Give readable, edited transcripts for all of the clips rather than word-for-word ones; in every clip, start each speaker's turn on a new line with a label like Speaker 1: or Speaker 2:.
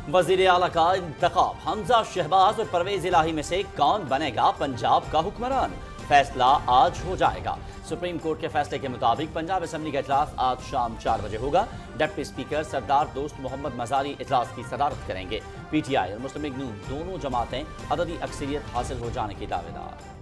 Speaker 1: वजीर आला का इंतखाब, हमजा शहबाज और परवेज इलाही में से कौन बनेगा पंजाब का हुक्मरान, फैसला आज हो जाएगा। सुप्रीम कोर्ट के फैसले के मुताबिक पंजाब असेंबली का इजलास आज शाम 4 बजे होगा। डिप्टी स्पीकर सरदार दोस्त मोहम्मद मजारी इजलास की सदारत करेंगे। पीटीआई और मुस्लिम लीग नून दोनों जमातें अददी अक्सरियत हासिल हो जाने की दावेदार।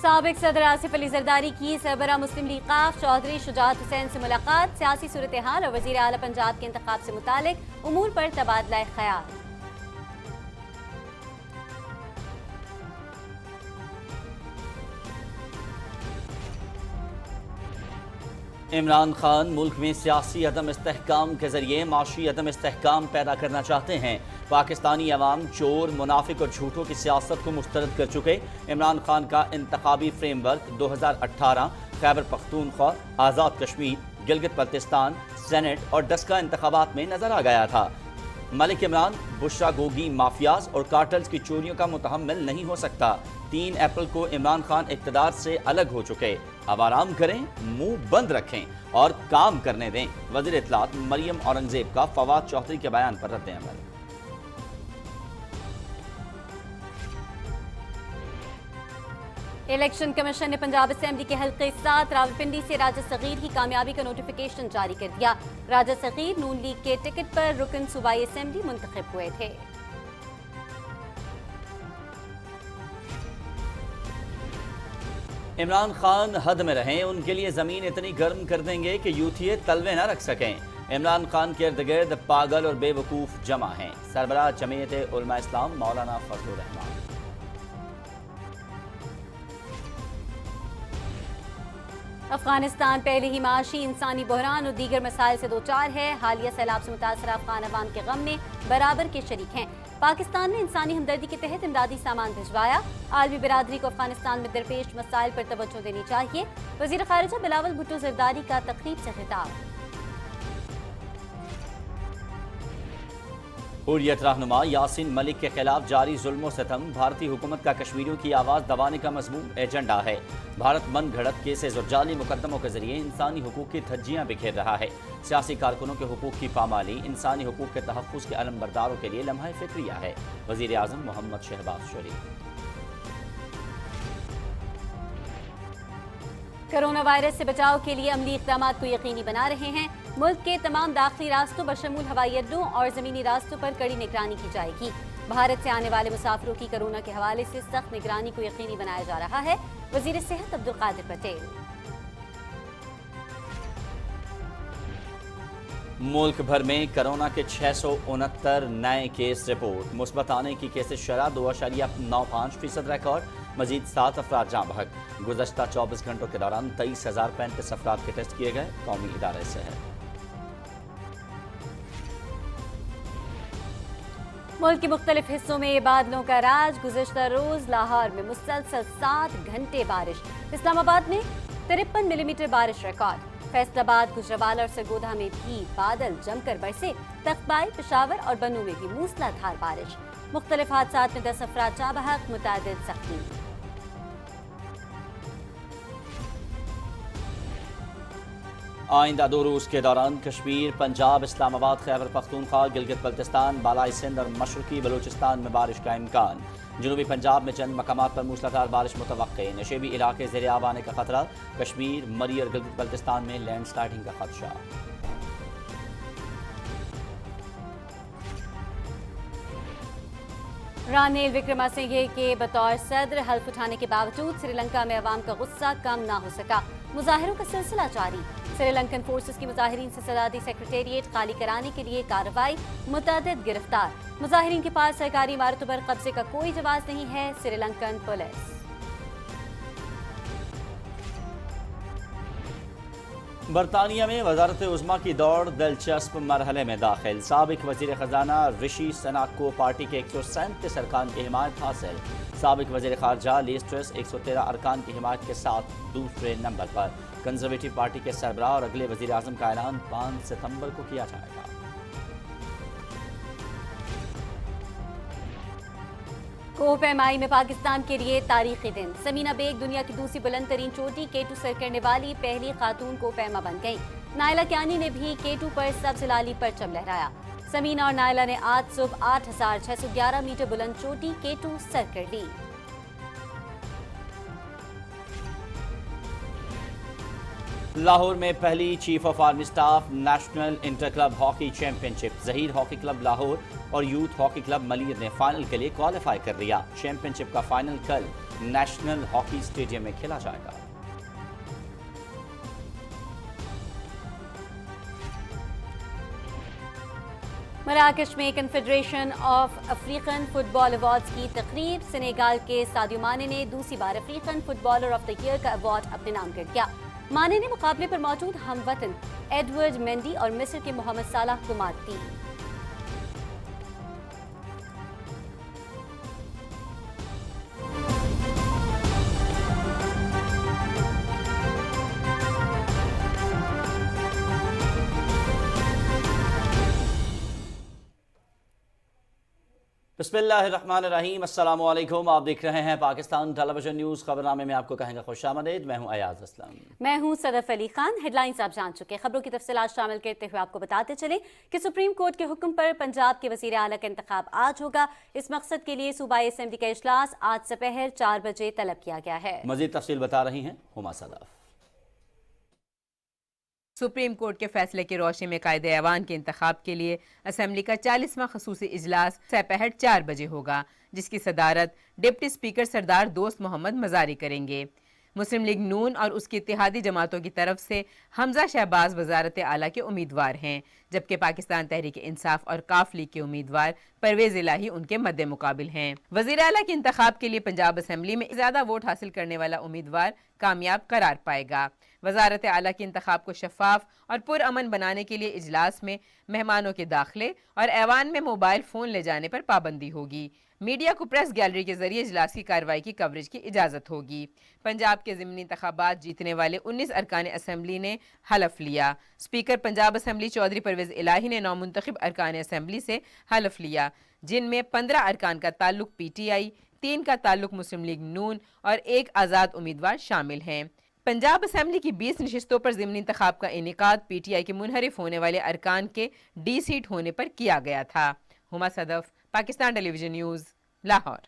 Speaker 2: साबिक सदर आसिफ अली जरदारी की सरबराह मुस्लिम लीग काफ चौधरी शुजात हुसैन से मुलाकात, सियासी सूरत हाल और वजीर आला पंजाब के इंतखाब से मुतालिक उमूर पर तबादला ख्याल।
Speaker 1: इमरान खान मुल्क में सियासी अदम इस्तेहकाम के जरिए माशी अदम इस्तेहकाम पैदा करना चाहते हैं। पाकिस्तानी अवाम चोर, मुनाफिक और झूठों की सियासत को मुस्तरद कर चुके। इमरान खान का इंतखाबी फ्रेमवर्क 2018 खैबर पख्तूनख्वा, आज़ाद कश्मीर, गिलगित बल्तिस्तान, सेनेट और डस्का इंतखाबात में नजर आ गया था। मलिक इमरान बुशरा गोगी माफियाज और कार्टल्स की चोरियों का मुतहम्मिल नहीं हो सकता। 3 अप्रैल को इमरान खान इक़्तिदार से अलग हो चुके। अब आराम करें, मुंह बंद रखें और काम करने दें। वज़ीर इत्तलात मरियम औरंगजेब का फवाद चौधरी के बयान पर रद्द अमल।
Speaker 2: इलेक्शन कमीशन ने पंजाब असेंबली के हल्के 7 रावलपिंडी से राजा सगीर की कामयाबी का नोटिफिकेशन जारी कर दिया। राजा सगीर नून लीग के टिकट पर रुकन सूबाई असेंबली मुंतखब हुए थे।
Speaker 1: इमरान खान हद में रहें, उनके लिए जमीन इतनी गर्म कर देंगे कि यूथिये तलवे न रख सकें। इमरान खान के इर्द गिर्द पागल और बेवकूफ जमा हैं। सरबराह जमीयत उलमा इस्लाम मौलाना फजलुर रहमान।
Speaker 2: अफगानिस्तान पहले ही माशी, इंसानी बहरान और दीगर मसाइल से दो चार है। हालिया सैलाब से मुतासर अफगान अवाम के गम में बराबर के शरीक हैं। पाकिस्तान ने इंसानी हमदर्दी के तहत इमदादी सामान भिजवाया। आलमी बिरादरी को अफगानिस्तान में दरपेश मसाइल पर तवज्जो देनी चाहिए। वजीर खारिजा बिलावल भुट्टो जरदारी का तकरीब से खिताब।
Speaker 1: हुर्रियत रहनुमा यासीन मलिक के खिलाफ जारी जुल्म सितम भारतीय हुकूमत का कश्मीरियों की आवाज़ दबाने का मजमून एजेंडा है। भारत मन घड़त केसेस और जाली मुकदमों के जरिए इंसानी हुकूक की धज्जियां बिखेर रहा है। सियासी कारकुनों के हुकूक की पामाली इंसानी हुकूक के तहफ़्फ़ुज़ के अलमबरदारों के लिए लम्हा फ़िक्रिया है। वज़ीर आज़म मोहम्मद शहबाज शरीफ।
Speaker 2: कोरोना वायरस से बचाव के लिए अमली इक़दामात को यकीनी बना रहे हैं। मुल्क के तमाम दाखिली रास्तों बशमूल हवाई अड्डों और ज़मीनी रास्तों पर कड़ी निगरानी की जाएगी। भारत से आने वाले मुसाफिरों की कोरोना के हवाले से सख्त निगरानी को यकीनी बनाया जा रहा है। वज़ीर सेहत अब्दुल कादिर पटेल।
Speaker 1: मुल्क भर में कोरोना के 669 नए केस रिपोर्ट। मुस्बत आने की केसेस शरह 2.95% रिकॉर्ड। मजीद 7 अफराद जाँ बहक। गुज़श्ता 24 घंटों के दौरान 23,035 अफराद के टेस्ट किए गए। कौमी इदारे सेहत।
Speaker 2: मुल्क के मुख्तलिफ हिस्सों में बादलों का राज। गुज़श्ता रोज लाहौर में मुसलसल 7 घंटे बारिश। इस्लामाबाद में 53 मिलीमीटर बारिश रिकॉर्ड। फैसलाबाद, गुजरावाला और सरगोधा में भी बादल जमकर बरसे। तख्तबाई, पेशावर और बन्नू में भी मूसलाधार बारिश। मुख्तलिफ हादसात में 10 अफराद जाँ बहक, मुतादिद ज़ख्मी।
Speaker 1: आइंदा 2 रोज़ के दौरान कश्मीर, पंजाब, इस्लामाबाद, खैबर पख्तूनख्वा, गिलगित बल्तिस्तान, बालाई सिंध और मशरकी बलूचिस्तान में बारिश का इम्कान। जनूबी पंजाब में चंद मकामात पर मूसलाधार बारिश मुतवक्के। नशेबी इलाके ज़ेर आब आने का खतरा। कश्मीर, मरी और गिलगित बल्तिस्तान में लैंडस्लाइडिंग का खदशा।
Speaker 2: रानिल विक्रमासिंघे के बतौर सदर हल्फ उठाने के बावजूद श्रीलंका में अवाम का गुस्सा कम ना हो सका। मुजाहिरों का सिलसिला जारी। श्रीलंकन फोर्सेस की मुजाहिरीन से सदादी सेक्रेटेरिएट खाली कराने के लिए कार्रवाई। मुतअद्दिद गिरफ्तार। मुजाहिरीन के पास सरकारी इमारतों पर कब्जे का कोई जवाब नहीं है। श्रीलंकन पुलिस।
Speaker 1: बरतानिया में वजारत उज़्मा की दौड़ दिलचस्प मरहले में दाखिल। साबिक वज़ीर ख़जाना ऋषि सनाक को पार्टी के 137 अरकान की हिमायत हासिल। साबिक वज़ीर ख़ारजा लीज़ ट्रस 113 अरकान की हिमायत के साथ दूसरे नंबर पर। कंजर्वेटिव पार्टी के सरबराह और अगले वज़ीर आज़म का ऐलान 5 सितंबर को किया जाएगा।
Speaker 2: कोह पैमाई में पाकिस्तान के लिए तारीखी दिन। समीना बेग दुनिया की दूसरी बुलंद तरीन चोटी K2 सर करने वाली पहली खातून कोह पैमा बन गईं। नायला कियानी ने भी K2 पर सब्ज लाली परचम लहराया। समीना और नायला ने आज सुबह 8,611 मीटर बुलंद चोटी K2 सर कर ली।
Speaker 1: लाहौर में पहली chief of army staff national inter club hockey championship. Zaheer hockey club Lahore और यूथ हॉकी क्लब मलिर ने फाइनल के लिए क्वालिफाई कर लिया। चैंपियनशिप का फाइनल कल नेशनल हॉकी स्टेडियम में खेला जाएगा।
Speaker 2: मराकश में confederation of African football awards की तकरीब। सेनेगाल के सादियो माने ने दूसरी बार African footballer of the year का अवार्ड अपने नाम कर दिया। माने ने मुकाबले पर मौजूद हमवतन एडवर्ड मेंडी और मिस्र के मोहम्मद सालाह को मात दी।
Speaker 1: बिस्मिल्लाहिर्रहमानिर्रहीम, अस्सलामु अलैकुम। आप देख रहे हैं पाकिस्तान टेलीविजन न्यूज़। खबरनामे में आपको कहेंगे खुशामदीद। मैं हूं अयाज असलम।
Speaker 2: मैं हूं सदफ अली खान। हेडलाइंस आप जान चुके। खबरों की तफसीलात शामिल करते हुए आपको बताते चले कि सुप्रीम कोर्ट के हुक्म पर पंजाब के वज़ीर आला का इंतखाब आज होगा। इस मकसद के लिए सूबाई असेंबली का इजलास आज दोपहर 4 बजे तलब किया गया है।
Speaker 1: मजीद तफसील बता रही हैं हुमा सदफ।
Speaker 3: सुप्रीम कोर्ट के फैसले की रोशनी में कायदे ऐवान के इंतखाब के लिए असेंबली का 40वां खसूसी इजलास दोपहर 4 बजे होगा, जिसकी सदारत डिप्टी स्पीकर सरदार दोस्त मोहम्मद मजारी करेंगे। मुस्लिम लीग नून और उसकी इत्तेहादी जमातों की तरफ से हमजा शहबाज वजारत आला के उम्मीदवार हैं, जबकि पाकिस्तान तहरीक इंसाफ और काफ लीग के उम्मीदवार परवेज इलाही उनके मद्दे मुकाबिल हैं। वजीर आला के इंतखाब के लिए पंजाब असेंबली में ज्यादा वोट हासिल करने वाला उम्मीदवार कामयाब करार पाएगा। वजारत आला के इंतखाब को शफाफ और पुरअमन बनाने के लिए इजलास में मेहमानों के दाखिले और ऐवान में मोबाइल फ़ोन ले जाने पर पाबंदी होगी। मीडिया को प्रेस गैलरी के जरिए इजलास की कार्रवाई की कवरेज की इजाज़त होगी। पंजाब के ज़िमनी इंतखाबात जीतने वाले 19 अरकान असम्बली ने हलफ लिया। स्पीकर पंजाब असम्बली चौधरी परवेज इलाही ने नौमुंतखब अरकान असम्बली से हलफ लिया, जिनमें 15 अरकान का ताल्लुक PTI, 3 का ताल्लुक मुस्लिम लीग नून और 1 आज़ाद उम्मीदवार शामिल हैं। पंजाब असम्बली की 20 नशिस्तों पर ज़िमनी इंतखाब का इनेकाद PTI के मुनहरिफ होने वाले अरकान के D सीट होने पर किया गया था। Huma Sadaf, Pakistan television news, Lahore.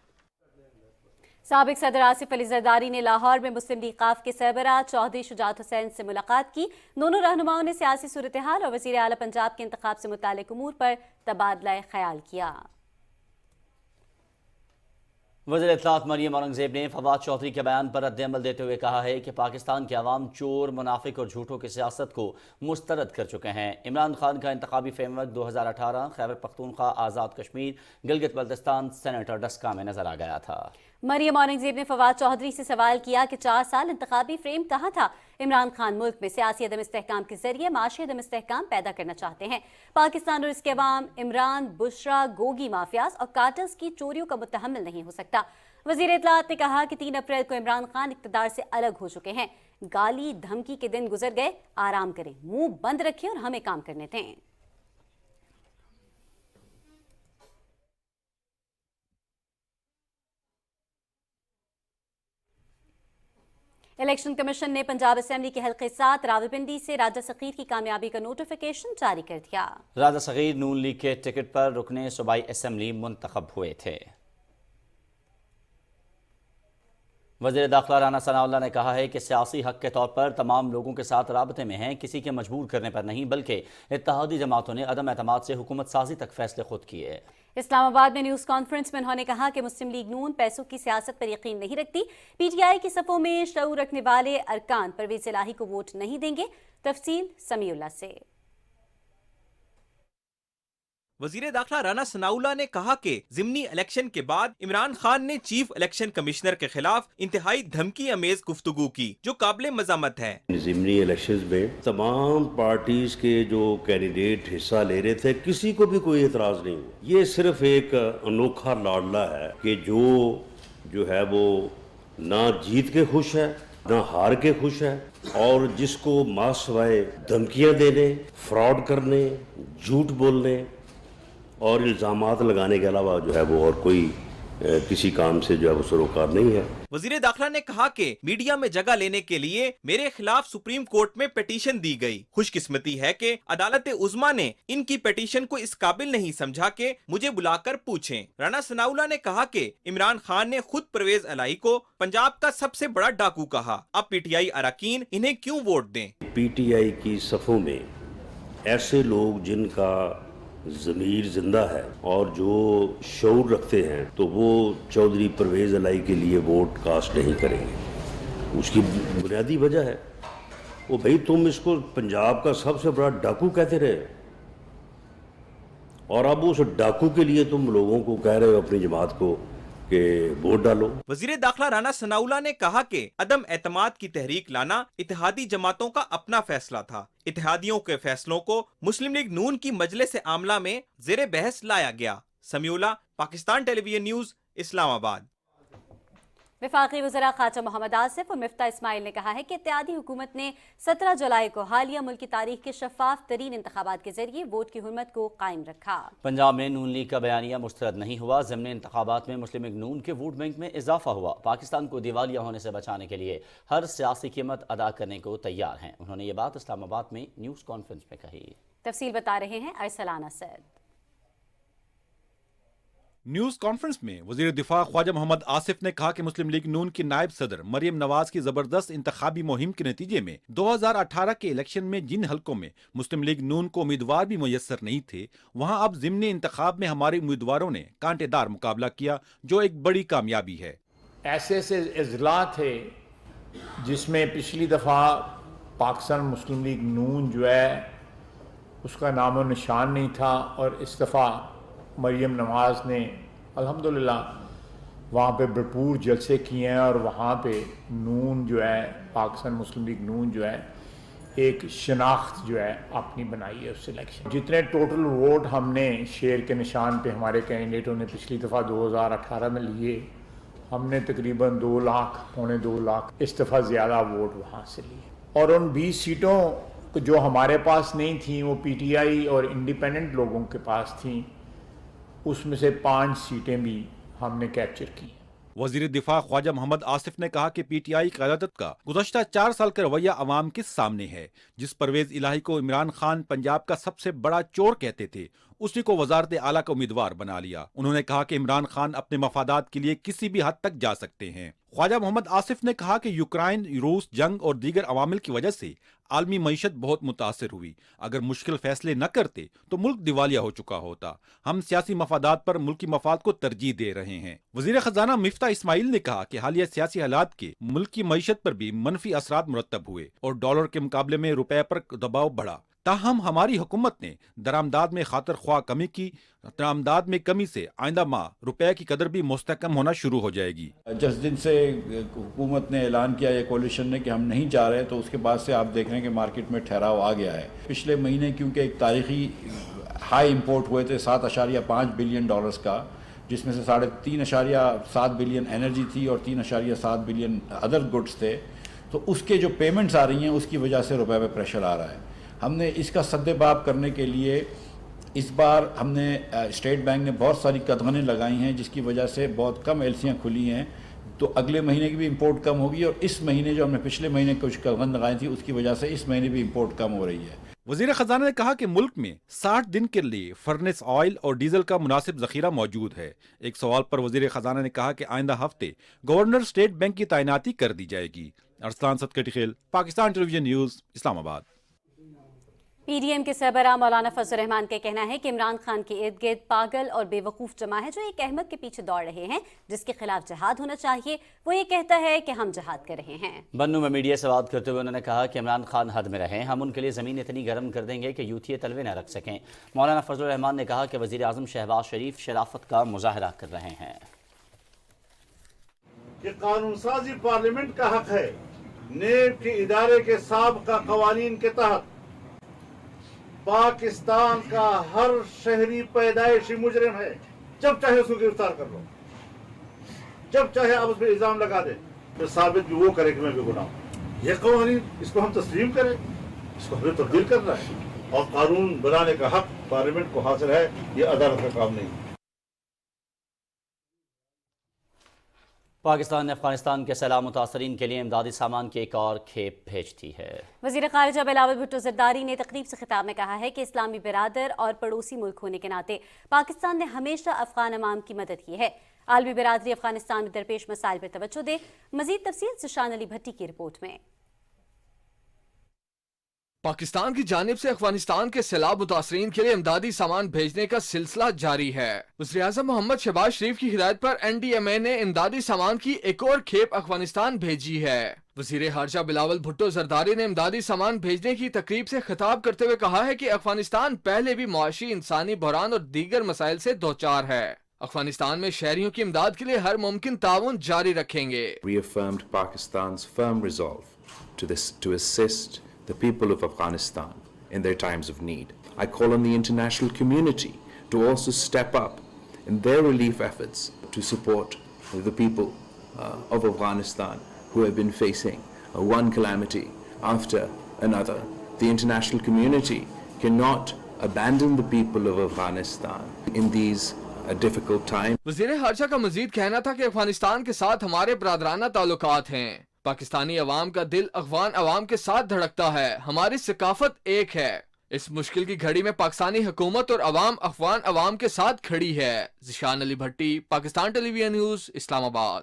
Speaker 2: साबिक सदर आसिफ अली जरदारी ने लाहौर में मुस्लिम लीग काफ के सरबराह चौधरी शुजात हुसैन से मुलाकात की। दोनों रहनुमाओं ने सियासी सूरत हाल और वज़ीर आला पंजाब के इंतखाब से मुताल्लिक उमूर पर तबादला ख्याल किया।
Speaker 1: वज़ीर इत्तलात मरियम औरंगज़ेब ने फवाद चौधरी के बयान पर रद्द-ए-अमल देते हुए कहा है कि पाकिस्तान के अवाम चोर, मुनाफिक और झूठों की सियासत को मुस्तरद कर चुके हैं। इमरान खान का इंतखाबी फ्रेमवर्क 2018 खैबर पख्तूनख्वा, आज़ाद कश्मीर, गिलगित बल्तिस्तान, सेनेट और डस्का में नजर आ गया था।
Speaker 2: मरियम औरंगज़ेब ने फवाद चौधरी से सवाल किया कि 4 साल इंतखाबी फ्रेम कहाँ था। इमरान खान मुल्क में सियासी अदम इस्तेहकाम के जरिए माशी अदम इस्तेहकाम पैदा करना चाहते हैं। पाकिस्तान और इसके अवाम इमरान, बुशरा, गोगी माफियाज और कार्टल्स की चोरियों का मुतहम्मिल नहीं हो सकता। वज़ीर इत्तलात ने कहा कि 3 अप्रैल को इमरान खान इक़्तिदार से अलग हो चुके हैं। गाली धमकी के दिन गुजर गए, आराम करें, मुंह बंद रखें और हमें काम करने दें। इलेक्शन कमीशन ने पंजाब असेंबली के हल्के 7 रावलपिंडी से राजा सगीर की कामयाबी का नोटिफिकेशन जारी कर दिया।
Speaker 1: राजा सगीर नून लीग के टिकट पर रुकने सूबाई असेंबली मुंतखब हुए थे। वज़ीर दाखिला राना सनाउल्लाह ने कहा है कि सियासी हक के तौर पर तमाम लोगों के साथ राबते में हैं, किसी के मजबूर करने पर नहीं, बल्कि इत्तेहादी जमातों ने अदम एतमाद से हुकूमत साजी तक फैसले खुद किए।
Speaker 2: इस्लामाबाद में न्यूज़ कॉन्फ्रेंस में उन्होंने कहा कि मुस्लिम लीग नून पैसों की सियासत पर यकीन नहीं रखती। PTI की सफ़ों में शऊर रखने वाले अरकान परवेज इलाही को वोट नहीं देंगे। तफसील समीउल्लाह से।
Speaker 4: वजीर दाखिला राना सनाउल्लाह ने कहा कि जिमनी इलेक्शन के बाद इमरान खान ने चीफ इलेक्शन कमिश्नर के खिलाफ इंतहाई धमकी अमेज गुफ्तगू की, जो काबिल मज़ामत है।
Speaker 5: जिमनी इलेक्शन में तमाम पार्टीज के जो कैंडिडेट हिस्सा ले रहे थे, किसी को भी कोई एतराज नहीं हुआ। ये सिर्फ एक अनोखा लाडला है कि जो है वो ना जीत के खुश है ना हार के खुश है, और जिसको मासवाए धमकियां देने, फ्रॉड करने, झूठ बोलने और इल्ज़ामात लगाने के अलावा जो है वो और कोई किसी काम से जो है वो सरोकार नहीं है।
Speaker 4: वजीर दाखिला ने कहा कि मीडिया में जगह लेने के लिए मेरे खिलाफ सुप्रीम कोर्ट में पिटीशन दी गई। खुशकिस्मती है कि अदालत उज़्मा ने इनकी पिटीशन को इस काबिल नहीं समझा कि मुझे बुलाकर पूछें। राना सनाउल्लाह ने कहा कि इमरान खान ने खुद परवेज इलाही को पंजाब का सबसे बड़ा डाकू कहा। अब पीटीआई अरकान इन्हें क्यों वोट दें?
Speaker 5: पीटीआई की सफ़ों में ऐसे लोग जिनका ज़मीर जिंदा है और जो शऊर रखते हैं तो वो चौधरी परवेज़ इलाही के लिए वोट कास्ट नहीं करेंगे। उसकी बुनियादी वजह है वो भाई तुम इसको पंजाब का सबसे बड़ा डाकू कहते रहे और अब उस डाकू के लिए तुम लोगों को कह रहे हो अपनी जमात को कि वोट डालो।
Speaker 4: वजीर दाखिला राना सनाउल्लाह ने कहा कि अदम एतमाद की तहरीक लाना इत्तेहादी जमातों का अपना फैसला था। इत्तेहादियों के फैसलों को मुस्लिम लीग नून की मजलिस आमला में जेर बहस लाया गया। Samiullah, Pakistan television news, Islamabad.
Speaker 2: वफाकी वज़रा ख्वाजा मोहम्मद आसिफ और मिफ्ता इस्माइल ने कहा है कि इत्तेहादी हुकूमत ने 17 जुलाई को हालिया मुल्क की तारीख के शफाफ तरीन इंतखाबात के जरिए वोट की हुर्मत को कायम रखा। पंजाब में नून लीग का बयानिया मुस्तरद नहीं हुआ। ज़िमनी इंतखाबात में मुस्लिम लीग नून के वोट बैंक में इजाफा हुआ। पाकिस्तान को दिवालिया होने से बचाने के लिए हर सियासी कीमत अदा करने को तैयार हैं। उन्होंने ये बात इस्लामाबाद में न्यूज़ कॉन्फ्रेंस में कही। तफसील बता रहे हैं अरसलाना सैद।
Speaker 6: न्यूज कॉन्फ्रेंस में वजीर दिफा ख्वाजा मोहम्मद आसिफ ने कहा कि मुस्लिम लीग नून की नायब सदर मरियम नवाज की जबरदस्त इंतखाबी मुहिम के नतीजे में 2018 के इलेक्शन में जिन हलकों में मुस्लिम लीग नून को उम्मीदवार भी मुयस्सर नहीं थे, वहां अब ज़िमनी इंतखाब में हमारे उम्मीदवारों ने कांटेदार मुकाबला किया, जो एक बड़ी कामयाबी है।
Speaker 7: ऐसे अजला थे जिसमें पिछली दफ़ा पाकिस्तान मुस्लिम लीग नून जो है उसका नामो निशान नहीं था और इस दफ़ा मरियम नवाज़ ने अल्हम्दुलिल्लाह वहाँ पे भरपूर जलसे किए हैं और वहाँ पे नून जो है पाकिस्तान मुस्लिम लीग नून जो है एक शनाख्त जो है अपनी बनाई है उस इलेक्शन। जितने टोटल वोट हमने शेर के निशान पे हमारे कैंडिडेटों ने पिछली दफ़ा 2018 में लिए, हमने तकरीबन 2 लाख पौने 2 लाख इस दफ़ा ज़्यादा वोट वहाँ से लिए। और उन 20 सीटों जो हमारे पास नहीं थी वो पीटीआई और इंडिपेंडेंट लोगों के पास थी, उसमें से 5 सीटें भी हमने कैप्चर की।
Speaker 6: वजीर दिफा ख्वाजा मोहम्मद आसिफ ने कहा कि पीटीआई क़यादत का गुज़श्ता 4 साल का रवैया अवाम के सामने है। जिस परवेज इलाही को इमरान खान पंजाब का सबसे बड़ा चोर कहते थे, उसी को वजारत आला का उम्मीदवार बना लिया। उन्होंने कहा कि इमरान खान अपने मफादात के लिए किसी भी हद तक जा सकते हैं। ख्वाजा मोहम्मद आसिफ ने कहा कि यूक्रेन रूस जंग और दीगर अवामिल की वजह से आलमी मईशत बहुत मुतासर हुई। अगर मुश्किल फैसले न करते तो मुल्क दिवालिया हो चुका होता। हम सियासी मफादात पर मुल्की मफाद को तरजीह दे रहे हैं। वजीर खजाना मिफ्ता इस्माइल ने कहा कि हालिया सियासी हालात के मुल्क की मईशत पर भी मनफी असरात मुरतब हुए और डॉलर के मुकाबले में रुपए पर दबाव बढ़ा। ताहम हमारी हुकूमत ने दरामदाद में खातर ख्वाह कमी की। दरामदाद में कमी से आइंदा माह रुपए की कदर भी मुस्तकम होना शुरू हो जाएगी।
Speaker 8: जिस दिन से हुकूमत ने ऐलान किया, ये कोalition ने, कि हम नहीं जा रहे, तो उसके बाद से आप देख रहे हैं कि मार्केट में ठहराव आ गया है। पिछले महीने क्योंकि एक तारीखी हाई इंपोर्ट हुए थे 7.5 बिलियन डॉलर्स का, जिसमें से 3.7 बिलियन एनर्जी थी और 3.7 बिलियन अदर गुड्स थे, तो उसके जो पेमेंट्स आ रही हैं उसकी वजह से रुपए पे प्रेशर आ रहा है। हमने इसका सद्देबाब करने के लिए इस बार हमने स्टेट बैंक ने बहुत सारी कदगनें लगाई हैं, जिसकी वजह से बहुत कम एलसियाँ खुली हैं। तो अगले महीने की भी इंपोर्ट कम होगी और इस महीने जो हमने पिछले महीने कुछ कदगन लगाई थी उसकी वजह से इस महीने भी इंपोर्ट कम हो रही है।
Speaker 6: वजीर खजाना ने कहा कि मुल्क में 60 दिन के लिए फर्नेस ऑयल और डीजल का मुनासिब जखीरा मौजूद है। एक सवाल पर वजीर खजाना ने कहा कि आइंदा हफ्ते गवर्नर स्टेट बैंक की तैनाती कर दी जाएगी। Arsalan Sadqatkhel, Pakistan television news, Islamabad.
Speaker 2: PDM के सरबराह मौलाना फजल रहमान का कहना है कि इमरान खान के इर्द गिर्द पागल और बेवकूफ़ जमा है जो एक अहमद के पीछे दौड़ रहे हैं जिसके खिलाफ जहाद होना चाहिए। वो ये कहता है कि हम जहाद कर रहे हैं। बन्नू में मीडिया से बात करते हुए उन्होंने कहा कि इमरान खान हद में रहें, हम उनके लिए ज़मीन इतनी गर्म कर देंगे कि यूथिये तलवे न रख सकें। मौलाना फजल रहमान ने कहा कि वज़ीर आज़म शहबाज शरीफ शराफत का मुजाहरा कर रहे हैं।
Speaker 9: कानून साजी पार्लियामेंट का हक है। नेब के इदारे के साबिक़ा क़वानीन के तहत पाकिस्तान का हर शहरी पैदाइशी मुजरिम है। जब चाहे उसको गिरफ्तार कर लो, जब चाहे आप उस पर इल्जाम लगा दे, तो साबित भी वो करे कि मैं बेगुनाह हूं। ये कवानीन, इसको हम तस्लीम करें, इसको हमें तब्दील करना है और कानून बनाने का हक पार्लियामेंट को हासिल है। ये अदालत का काम नहीं है।
Speaker 1: پاکستان نے افغانستان کے سیلاب متاثرین کے لیے امدادی سامان کی ایک اور کھیپ بھیج دی ہے۔
Speaker 2: وزیر خارجہ بلاول بھٹو زرداری نے تقریب سے خطاب میں کہا ہے کہ اسلامی برادر اور پڑوسی ملک ہونے کے ناطے پاکستان نے ہمیشہ افغان عوام کی مدد کی ہے۔ عالمی برادری افغانستان میں درپیش مسائل پر توجہ دے۔ مزید تفصیل زشان علی بھٹی کی رپورٹ میں۔
Speaker 10: پاکستان کی جانب سے افغانستان کے سیلاب متاثرین کے لیے امدادی سامان بھیجنے کا سلسلہ جاری ہے۔ وزیر اعظم محمد شہباز شریف کی ہدایت پر NDMA نے امدادی سامان کی ایک اور کھیپ افغانستان بھیجی ہے۔ وزیر خارجہ بلاول بھٹو زرداری نے امدادی سامان بھیجنے کی تقریب سے خطاب کرتے ہوئے کہا ہے کہ افغانستان پہلے بھی معاشی، انسانی بحران اور دیگر مسائل سے دوچار ہے۔ افغانستان میں شہریوں کی امداد کے لیے ہر ممکن تعاون جاری رکھیں گے۔
Speaker 11: Reaffirmed Pakistan's firm resolve to assist the people of Afghanistan in their times of need. I call on the international community to also step up in their relief efforts to support the people of Afghanistan who have been facing one calamity after another. The international community cannot abandon the people of Afghanistan in these difficult times.
Speaker 10: وزیر خارجہ کا مزید کہنا تھا کہ افغانستان کے ساتھ ہمارے برادرانہ تعلقات ہیں۔ پاکستانی عوام کا دل افغان عوام کے ساتھ دھڑکتا ہے، ہماری ثقافت ایک ہے۔ اس مشکل کی گھڑی میں پاکستانی حکومت اور عوام افغان عوام کے ساتھ کھڑی ہے۔ ذیشان علی بھٹی، پاکستان ٹیلی ویژن نیوز، اسلام آباد۔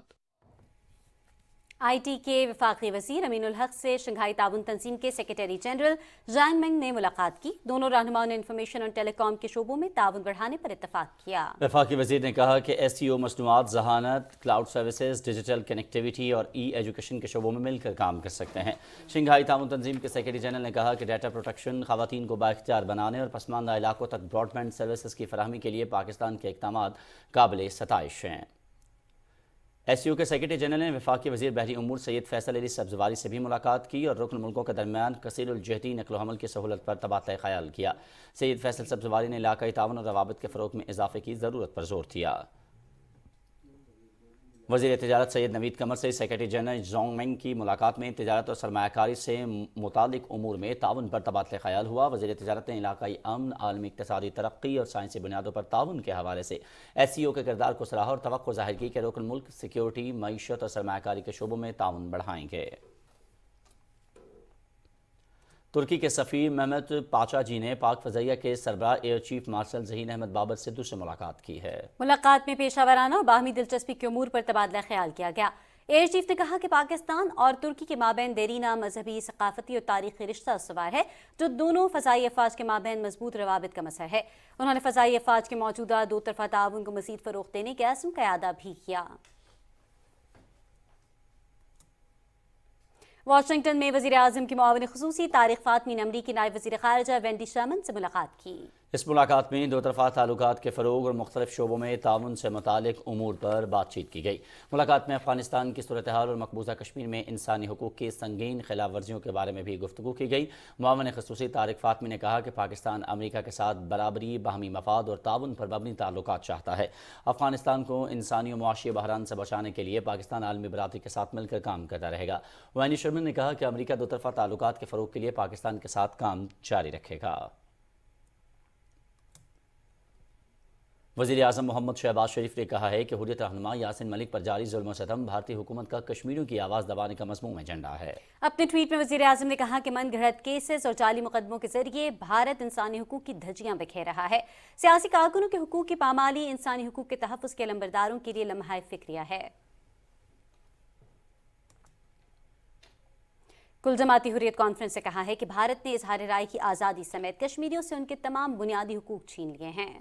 Speaker 2: IT کے وفاقی وزیر امین الحق سے شنگھائی تعاون تنظیم کے سیکریٹری جنرل جان منگ نے ملاقات کی۔ دونوں رہنماؤں نے انفارمیشن اور ٹیلی کام کے شعبوں میں تعاون بڑھانے پر اتفاق کیا۔
Speaker 1: وفاقی وزیر نے کہا کہ SCO مصنوعات، ذہانت، کلاؤڈ سروسز، ڈیجیٹل کنیکٹیویٹی اور ایجوکیشن کے شعبوں میں مل کر کام کر سکتے ہیں۔ شنگھائی تعاون تنظیم کے سیکریٹری جنرل نے کہا کہ ڈیٹا پروٹیکشن، خواتین کو بااختیار بنانے اور پسماندہ علاقوں تک براڈ بینڈ سروسز کی فراہمی کے لیے پاکستان کے اقدامات قابل ستائش ہیں۔ SCO کے سیکریٹری جنرل نے وفاقی وزیر بحری امور سید فیصل علی سبزواری سے بھی ملاقات کی اور رکن ملکوں کے درمیان کثیر الجہتی نقل و حمل کی سہولت پر تبادلہ خیال کیا۔ سید فیصل سبزواری نے علاقائی تعاون اور روابط کے فروغ میں اضافے کی ضرورت پر زور دیا۔ وزیر تجارت سید نوید قمر سے سیکریٹری جنرل جان منگ کی ملاقات میں تجارت اور سرمایہ کاری سے متعلق امور میں تعاون پر تبادلہ خیال ہوا۔ وزیر تجارت نے علاقائی امن، عالمی اقتصادی ترقی اور سائنسی بنیادوں پر تعاون کے حوالے سے SCO کے کردار کو سراہا اور توقع ظاہر کی کہ رکن ملک سیکیورٹی، معیشت اور سرمایہ کاری کے شعبوں میں تعاون بڑھائیں گے۔ ترکی کے سفیر محمد پاچا جی نے پاک فضائیہ کے سربراہ ایئر چیف مارشل ذہین احمد بابر سدھو سے ملاقات کی ہے۔
Speaker 2: ملاقات میں پیشہ ورانہ اور باہمی دلچسپی کے امور پر تبادلہ خیال کیا گیا۔ ایئر چیف نے کہا کہ پاکستان اور ترکی کے مابین دیرینہ مذہبی، ثقافتی اور تاریخی رشتہ استوار ہے جو دونوں فضائی افواج کے مابین مضبوط روابط کا مظہر ہے۔ انہوں نے فضائی افواج کے موجودہ دو طرفہ تعاون کو مزید فروغ دینے کے عزم کا اعادہ بھی کیا۔ واشنگٹن میں وزیر اعظم کی معاون خصوصی طارق فاطمی نے امریکی نائب وزیر خارجہ وینڈی شرمن سے ملاقات کی۔
Speaker 1: اس ملاقات میں دو طرفہ تعلقات کے فروغ اور مختلف شعبوں میں تعاون سے متعلق امور پر بات چیت کی گئی۔ ملاقات میں افغانستان کی صورتحال اور مقبوضہ کشمیر میں انسانی حقوق کی سنگین خلاف ورزیوں کے بارے میں بھی گفتگو کی گئی۔ معاون خصوصی طارق فاطمی نے کہا کہ پاکستان امریکہ کے ساتھ برابری، باہمی مفاد اور تعاون پر مبنی تعلقات چاہتا ہے۔ افغانستان کو انسانی و معاشی بحران سے بچانے کے لیے پاکستان عالمی برادری کے ساتھ مل کر کام کرتا رہے گا۔ وینڈی شرمن نے کہا کہ امریکہ دو طرفہ تعلقات کے فروغ کے لیے پاکستان کے ساتھ کام جاری رکھے گا۔ وزیر اعظم محمد شہباز شریف نے کہا ہے کہ حریت رہنما یاسین ملک پر جاری ظلم و ستم بھارتی حکومت کا کشمیریوں کی آواز دبانے کا مضموم ایجنڈا ہے۔
Speaker 2: اپنے ٹویٹ میں وزیر اعظم نے کہا کہ من گھڑت کیسز اور جعلی مقدموں کے ذریعے بھارت انسانی حقوق کی دھجیاں بکھیر رہا ہے۔ سیاسی کارکنوں کے حقوق کی پامالی انسانی حقوق کے تحفظ کے علمبرداروں کے لیے لمحہ فکریہ ہے۔ کل جماعتی حریت کانفرنس نے کہا ہے کہ بھارت نے اظہار رائے کی آزادی سمیت کشمیریوں سے ان کے تمام بنیادی حقوق چھین لیے ہیں۔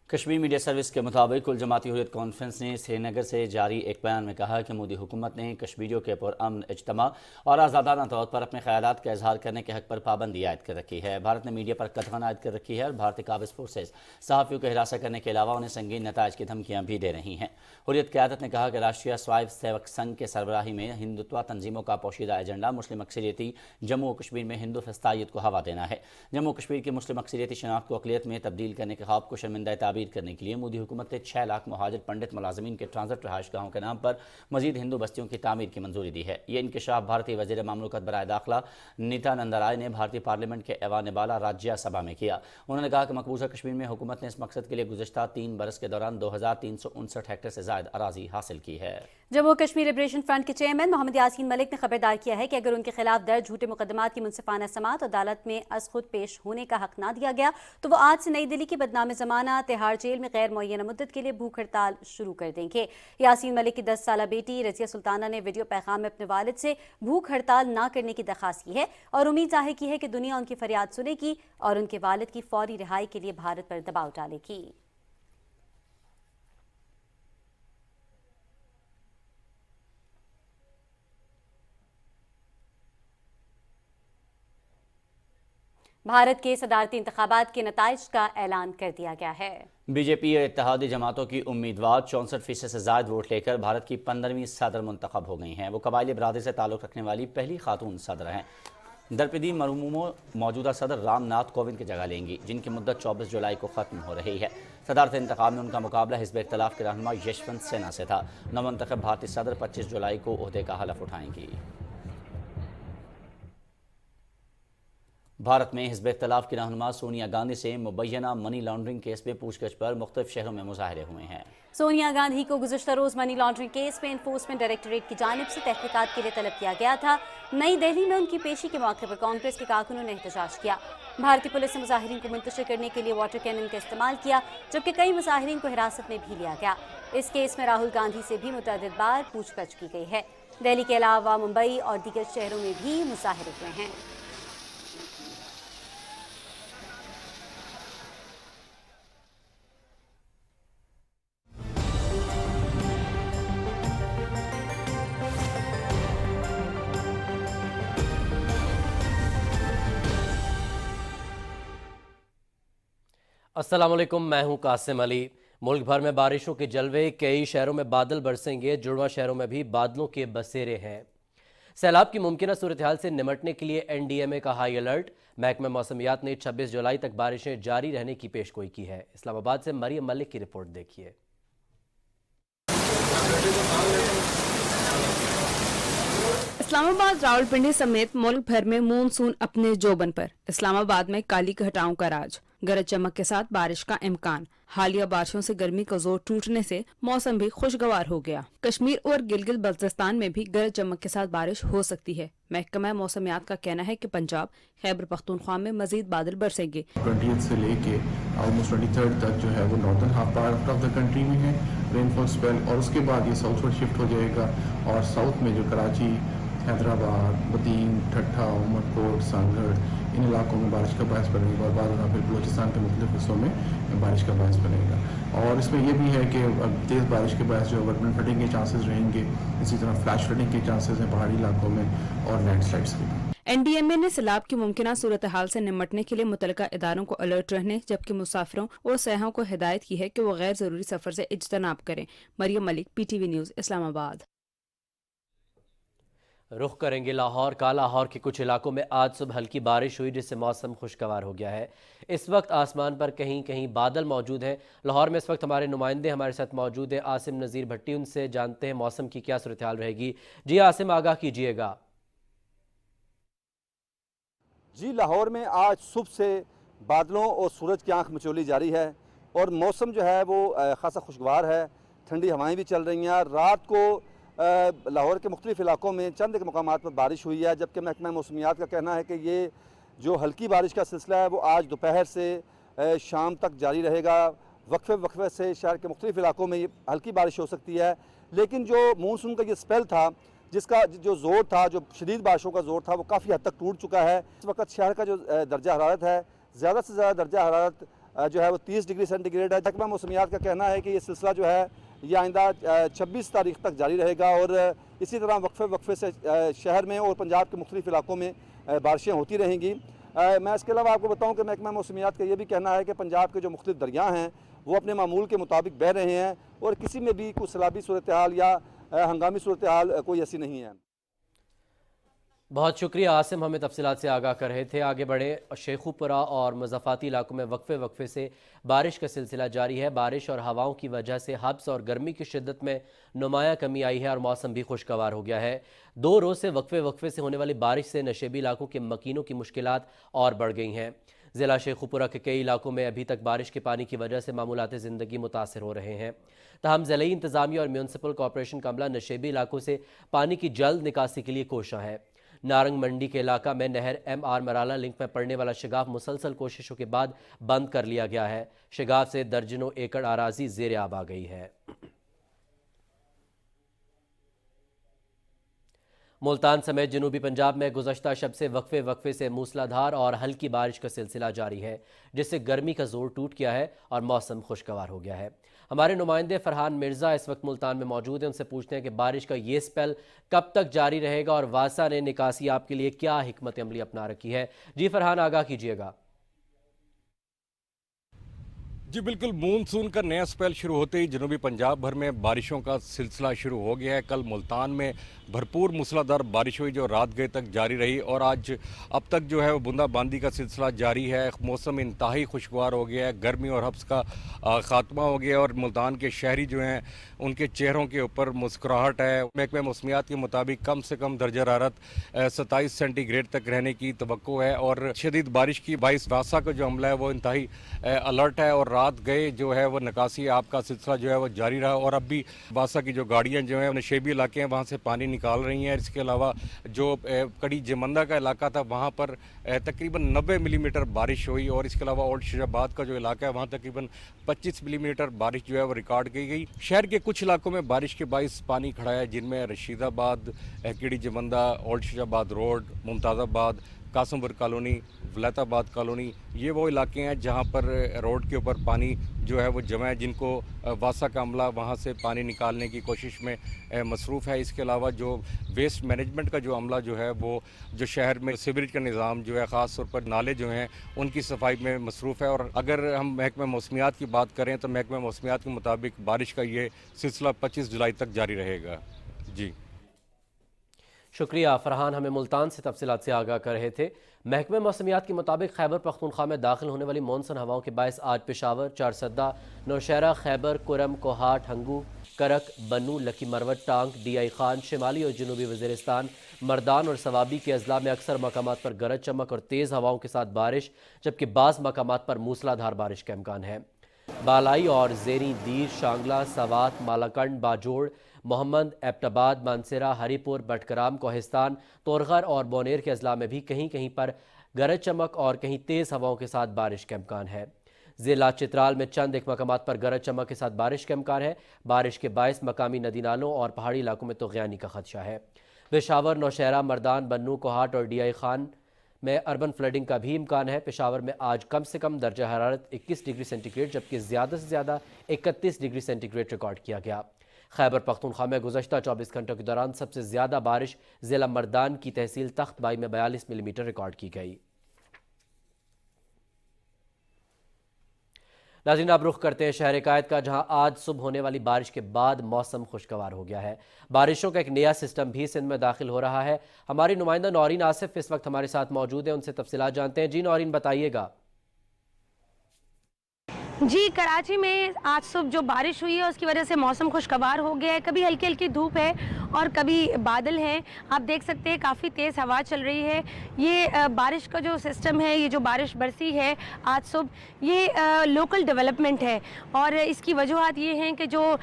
Speaker 1: کشمیر میڈیا سروس کے مطابق کل جماعتی حریت کانفرنس نے سری نگر سے جاری ایک بیان میں کہا کہ مودی حکومت نے کشمیریوں کے پرامن اجتماع اور آزادانہ طور پر اپنے خیالات کا اظہار کرنے کے حق پر پابندی عائد کر رکھی ہے۔ بھارت نے میڈیا پر قطعاً عائد کر رکھی ہے اور بھارتی قابض فورسز صحافیوں کو ہراساں کرنے کے علاوہ انہیں سنگین نتائج کی دھمکیاں بھی دے رہی ہیں۔ حریت قیادت نے کہا کہ راشٹریہ سوائے سیوک سنگھ کے سربراہی میں ہندوتوا تنظیموں کا پوشیدہ ایجنڈا مسلم اکثریتی جموں و کشمیر میں ہندو فسطائیت کو ہوا دینا ہے۔ جموں و کشمیر کی مسلم اکثریتی شناخت کو اقلیت میں تبدیل کرنے کے خواب کو شرمندہ تعبیر کرنے کے لیے مودی حکومت نے 6 لاکھ مہاجر پنڈت ملازمین کے ٹرانزٹ رہائش گاہوں کے نام پر مزید ہندو بستیوں کی تعمیر کی منظوری دی ہے۔ یہ انکشاف بھارتی وزیر مملکت برائے داخلہ نتیانند رائے نے بھارتی پارلیمنٹ کے ایوان بالا راجیہ سبھا میں کیا۔ انہوں نے کہا کہ مقبوضہ کشمیر میں حکومت نے اس مقصد کے لیے گزشتہ 3 برس کے دوران 2359 ہیکٹر سے زائد اراضی حاصل کی ہے۔
Speaker 2: जम्मू कश्मीर लिबरेशन फ्रंट के चेयरमैन मोहम्मद यासीन मलिक ने खबरदार किया है कि अगर उनके खिलाफ दर्ज झूठे मुकदमात की मुंसिफाना समाअत अदालत में अज खुद पेश होने का हक ना दिया गया तो वो आज से नई दिल्ली की बदनाम जमाना तिहाड़ जेल में गैर मुअय्यना मुद्दत के लिए भूख हड़ताल शुरू कर देंगे। यासीन मलिक की 10 साला बेटी रजिया सुल्ताना ने वीडियो पैगाम में अपने वालिद से भूख हड़ताल ना करने की दरख्वास्त की है और उम्मीद जाहिर की है कि दुनिया उनकी फरियाद सुनेगी और उनके वालिद की फौरी रिहाई के लिए भारत पर दबाव डालेगी। भारत के सदारती इंतखाबात के नताइज का ऐलान कर दिया गया है।
Speaker 1: बीजेपी और इत्तेहादी जमातों की उम्मीदवार 64% से ज़ायद वोट लेकर भारत की 15वीं सदर मुंतखब हो गई हैं। वो कबायली बरादरी से ताल्लुक़ रखने वाली पहली खातून सदर हैं। दरपदी मरहूमों मौजूदा सदर रामनाथ कोविंद की जगह लेंगी, जिनकी मुद्दत 24 जुलाई को ख़त्म हो रही है। सदारत इंतखाब में उनका मुकाबला हिज़्ब इख्तिलाफ के रहनुमा यशवंत सिन्हा से था। नवमंतखब भारतीय सदर 25 जुलाई को ओहदे का हलफ उठाएंगी। भारत में हिज़्ब इख्तिलाफ की रहनुमा सोनिया गांधी से मुबैना मनी लॉन्ड्रिंग केस में पूछगछ पर मुख्तलिफ शहरों में मुजाहरे हुए हैं।
Speaker 2: सोनिया गांधी को गुज़श्ता रोज़ मनी लॉन्ड्रिंग केस में एनफोर्समेंट डायरेक्टोरेट की जानिब से तहकीकात के लिए तलब किया गया था। नई दिल्ली में उनकी पेशी के मौके पर कांग्रेस के कारकुनों ने एहतजाज किया। भारतीय पुलिस ने मुजाहिरीन को मुंतशिर करने के लिए वाटर कैनन का इस्तेमाल किया, जबकि कई मुजाहिरीन को हिरासत में भी लिया गया। इस केस में राहुल गांधी से भी मुतअद्दिद बार पूछताछ की गई है। दिल्ली के अलावा मुंबई और दीगर शहरों में भी मुजाहरे हुए हैं।
Speaker 12: अस्सलाम वालेकुम, मैं हूं कासिम अली। मुल्क भर में बारिशों के जलवे, कई शहरों में बादल बरसेंगे, जुड़वा शहरों में भी बादलों के बसेरे हैं। सैलाब की मुमकिन सूरत हाल से निमटने के लिए NDMA का हाई अलर्ट। महकमा मौसमियात ने 26 जुलाई तक बारिशें जारी रहने की पेशगोई की है। इस्लामाबाद से मरियम मलिक की रिपोर्ट देखिए।
Speaker 13: इस्लामाबाद, रावलपिंडी समेत मुल्क भर में मानसून अपने जोबन पर। इस्लामाबाद में काली घटाओं का राज, गरज चमक के साथ बारिश का इम्कान। हालिया बारिशों से गर्मी का जोर टूटने से मौसम भी खुशगवार हो गया। कश्मीर और गिलगित बल्तिस्तान में भी गरज चमक के साथ बारिश हो सकती है। महकमा मौसमियात का कहना है कि पंजाब, खैबर पख्तूनख्वा में मजीद बादल बरसेंगे।
Speaker 14: 20th से लेके ऑलमोस्ट 23rd तक जो है वो northern half part of the country में है रेनफॉल स्पेल, और उसके बाद ये साउथवर्ड शिफ्ट हो जाएगा और साउथ में जो कराची, हैदराबाद, बदीन, ठट्ठा, उमरकोट, सांगड़, इन इलाकों में बारिश का बायस बनेगा और बाद में फिर बलूचिस्तान के मुख्तलिफ हिस्सों में बारिश का बायस बनेगा। और इसमें यह भी है कि तेज़ बारिश के बायस जो वर्टमेंट फ्लडिंग के चांसेस रहेंगे, इसी तरह फ्लैश फ्लडिंग के चांसेस हैं पहाड़ी इलाकों में और लैंडस्लाइड्स के।
Speaker 13: NDMA ने सैलाब की मुमकिन सूरत हाल से निमटने के लिए मुतलका इदारों को अलर्ट रहने, जबकि मुसाफिरों और सयाहों को हिदायत की है कि वो गैर ज़रूरी सफ़र से इज्तनाब करें। Maryam Malik, PTV news, Islamabad.
Speaker 12: रुख करेंगे लाहौर का। लाहौर के कुछ इलाकों में आज सुबह हल्की बारिश हुई, जिससे मौसम खुशगवार हो गया है। इस वक्त आसमान पर कहीं कहीं बादल मौजूद हैं। लाहौर में इस वक्त हमारे नुमाइंदे हमारे साथ मौजूद हैं। आसिम नज़ीर भट्टी, उनसे जानते हैं मौसम की क्या सूरत हाल रहेगी। जी आसिम, आगाह कीजिएगा।
Speaker 15: जी, लाहौर में आज सुबह से बादलों और सूरज की आंख मचोली जारी है और मौसम जो है वो खासा खुशगवार है। ठंडी हवाएं भी चल रही हैं। रात को लाहौर के मुख्तलिफ इलाकों में चंद एक मकामात पर बारिश हुई है, जबकि महकमा मौसमियात का कहना है कि ये जो हल्की बारिश का सिलसिला है वो आज दोपहर से शाम तक जारी रहेगा। वक्फे से शहर के मुख्तलिफ इलाकों में ये हल्की बारिश हो सकती है, लेकिन जो मानसून का ये स्पेल था, जिसका जो ज़ोर था, जो शदीद बारिशों का ज़ोर था, वो काफ़ी हद तक टूट चुका है। इस वक्त शहर का जो दर्जा हरारत है, ज़्यादा से ज़्यादा दर्जा हरारत जो है वो 30 डिग्री सेंटीग्रेड है। महकमा मौसमियात का कहना है कि ये सिलसिला जो है ये आइंदा 26 तारीख तक जारी रहेगा और इसी तरह वक्फे से शहर में और पंजाब के मुख्तलिफ इलाकों में बारिशें होती रहेंगी। मैं इसके अलावा आपको बताऊं कि महकमा मौसमियात का ये भी कहना है कि पंजाब के जो मुख्तलिफ दरिया हैं वो अपने मामूल के मुताबिक बह रहे हैं और किसी में भी कोई सैलाबी सूरत हाल या हंगामी सूरत हाल कोई ऐसी नहीं है।
Speaker 12: बहुत शुक्रिया आसिम, हमें तफसीलात से आगाह कर रहे थे। आगे बढ़े, शेखुपुरा और मुज़फ़्फ़राती इलाकों में वक्फे से बारिश का सिलसिला जारी है। बारिश और हवाओं की वजह से हब्स और गर्मी की शिद्दत में नुमाया कमी आई है और मौसम भी खुशगवार हो गया है। 2 रोज़ से वक्फे से होने वाली बारिश से नशेबी इलाकों के मकीनों की मुश्किलात और बढ़ गई हैं। ضلع شیخوپورہ کے کئی علاقوں میں ابھی تک بارش کے پانی کی وجہ سے معمولات زندگی متاثر ہو رہے ہیں۔ تاہم ضلعی انتظامیہ اور میونسپل کارپوریشن کا عملہ نشیبی علاقوں سے پانی کی جلد نکاسی کے لیے کوشاں ہے۔ نارنگ منڈی کے علاقہ میں نہر ایم آر مرالا لنک میں پڑنے والا شگاف مسلسل کوششوں کے بعد بند کر لیا گیا ہے۔ شگاف سے درجنوں ایکڑ اراضی زیر آب آ گئی ہے۔ ملتان سمیت جنوبی پنجاب میں گزشتہ شب سے وقفے سے موسلادھار اور ہلکی بارش کا سلسلہ جاری ہے، جس سے گرمی کا زور ٹوٹ گیا ہے اور موسم خوشگوار ہو گیا ہے۔ ہمارے نمائندے فرحان مرزا اس وقت ملتان میں موجود ہیں، ان سے پوچھتے ہیں کہ بارش کا یہ سپیل کب تک جاری رہے گا اور واسا نے نکاسی آپ کے لیے کیا حکمت عملی اپنا رکھی ہے؟ جی فرحان، آگاہ کیجیے گا۔
Speaker 6: جی بالکل، مونسون کا نیا سپیل شروع ہوتے ہی جنوبی پنجاب بھر میں بارشوں کا سلسلہ شروع ہو گیا ہے۔ کل ملتان میں بھرپور موسلادھار بارش ہوئی جو رات گئے تک جاری رہی، اور آج اب تک جو ہے وہ بوندا باندی کا سلسلہ جاری ہے۔ موسم انتہائی خوشگوار ہو گیا ہے، گرمی اور حبس کا خاتمہ ہو گیا، اور ملتان کے شہری جو ہیں ان کے چہروں کے اوپر مسکراہٹ ہے۔ محکمہ موسمیات کے مطابق کم سے کم درجہ حرارت 27 سینٹی گریڈ تک رہنے کی توقع ہے، اور شدید بارش کی باعث واسا کا جو عملہ ہے وہ انتہائی الرٹ ہے، اور رات گئے جو ہے وہ نکاسی آپ کا سلسلہ جو ہے وہ جاری رہا، اور اب بھی واسا کی جو گاڑیاں جو ہیں نشیبی علاقے ہیں وہاں سے پانی نکال رہی ہیں۔ اس کے علاوہ جو کڑی جمندہ کا علاقہ تھا وہاں پر تقریباً 90 ملی میٹر بارش ہوئی، اور اس کے علاوہ اولڈ شیرآباد کا جو علاقہ ہے وہاں تقریباً 25 ملی میٹر بارش جو ہے وہ ریکارڈ کی گئی۔ شہر کے کچھ علاقوں میں بارش کے باعث پانی کھڑا ہے، جن میں رشید آباد، کڑی جمندہ، اولڈ شیرآباد روڈ، ممتاز آباد، قاسم پور کالونی، ولیت آباد کالونی، یہ وہ علاقے ہیں جہاں پر روڈ کے اوپر پانی جو ہے وہ جمع ہے، جن کو واسا کا عملہ وہاں سے پانی نکالنے کی کوشش میں مصروف ہے۔ اس کے علاوہ جو ویسٹ مینجمنٹ کا جو عملہ جو ہے وہ جو شہر میں سیوریج کا نظام جو ہے خاص طور پر نالے جو ہیں ان کی صفائی میں مصروف ہے۔ اور اگر ہم محکمہ موسمیات کی بات کریں تو محکمہ موسمیات کے مطابق بارش کا یہ سلسلہ 25 جولائی تک جاری رہے گا۔ جی
Speaker 12: شکریہ فرحان، ہمیں ملتان سے تفصیلات سے آگاہ کر رہے تھے۔ محکمہ موسمیات کے مطابق خیبر پختونخوا میں داخل ہونے والی مونسون ہواؤں کے باعث آج پشاور، چارسدہ، نوشہرہ، خیبر، کرم، کوہاٹ، ہنگو، کرک، بنو، لکی مروت، ٹانک، ڈی آئی خان، شمالی اور جنوبی وزیرستان، مردان اور سوابی کے اضلاع میں اکثر مقامات پر گرج چمک اور تیز ہواؤں کے ساتھ بارش، جبکہ بعض مقامات پر موسلادھار بارش کا امکان ہے۔ بالائی اور زیریں دیر، شانگلہ، سوات، مالاکنڈ، باجوڑ، محمد، ایبٹ آباد، مانسیرہ، ہری پور، بٹکرام، کوہستان، تورغر اور بونیر کے اضلاع میں بھی کہیں کہیں پر گرج چمک اور کہیں تیز ہواؤں کے ساتھ بارش کا امکان ہے۔ ضلع چترال میں چند ایک مقامات پر گرج چمک کے ساتھ بارش کا امکان ہے۔ بارش کے باعث مقامی ندی نالوں اور پہاڑی علاقوں میں طغیانی کا خدشہ ہے۔ پشاور، نوشہرہ، مردان، بنو، کوہاٹ اور ڈی آئی خان میں اربن فلڈنگ کا بھی امکان ہے۔ پشاور میں آج کم سے کم درجہ حرارت 21 ڈگری سینٹی گریڈ جبکہ زیادہ سے زیادہ 31 ڈگری سینٹی گریڈ ریکارڈ کیا گیا۔ خیبر پختونخوا میں گزشتہ 24 گھنٹوں کے دوران سب سے زیادہ بارش ضلع مردان کی تحصیل تخت بائی میں 42 ملی میٹر ریکارڈ کی گئی۔ ناظرین، اب رخ کرتے ہیں شہر قائد کا، جہاں آج صبح ہونے والی بارش کے بعد موسم خوشگوار ہو گیا ہے۔ بارشوں کا ایک نیا سسٹم بھی سندھ میں داخل ہو رہا ہے۔ ہماری نمائندہ نورین آصف اس وقت ہمارے ساتھ موجود ہیں، ان سے تفصیلات جانتے ہیں۔ جی نورین، بتائیے گا۔
Speaker 16: جی، کراچی میں آج صبح جو بارش ہوئی ہے اس کی وجہ سے موسم خوشگوار ہو گیا ہے۔ کبھی ہلکی ہلکی دھوپ ہے اور کبھی بادل ہیں، آپ دیکھ سکتے ہیں کافی تیز ہوا چل رہی ہے۔ یہ بارش کا جو سسٹم ہے، یہ جو بارش برسی ہے آج صبح، یہ لوکل ڈیولپمنٹ ہے، اور اس کی وجوہات یہ ہیں کہ جو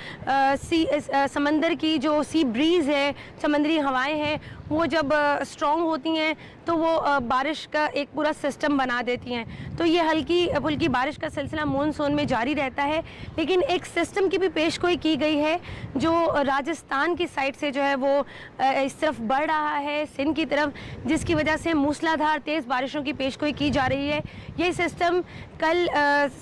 Speaker 16: سمندر کی جو سی بریز ہے، سمندری ہوائیں ہیں، وہ جب اسٹرانگ ہوتی ہیں تو وہ بارش کا ایک پورا سسٹم بنا دیتی ہیں، تو یہ ہلکی پھلکی بارش کا سلسلہ مونسون میں جاری رہتا ہے۔ لیکن ایک سسٹم کی بھی پیش گوئی کی گئی ہے جو راجستھان کی سائڈ سے جو ہے وہ اس طرف بڑھ رہا ہے، سندھ کی طرف، جس کی وجہ سے موسلادھار تیز بارشوں کی پیش گوئی کی جا رہی ہے۔ یہ سسٹم کل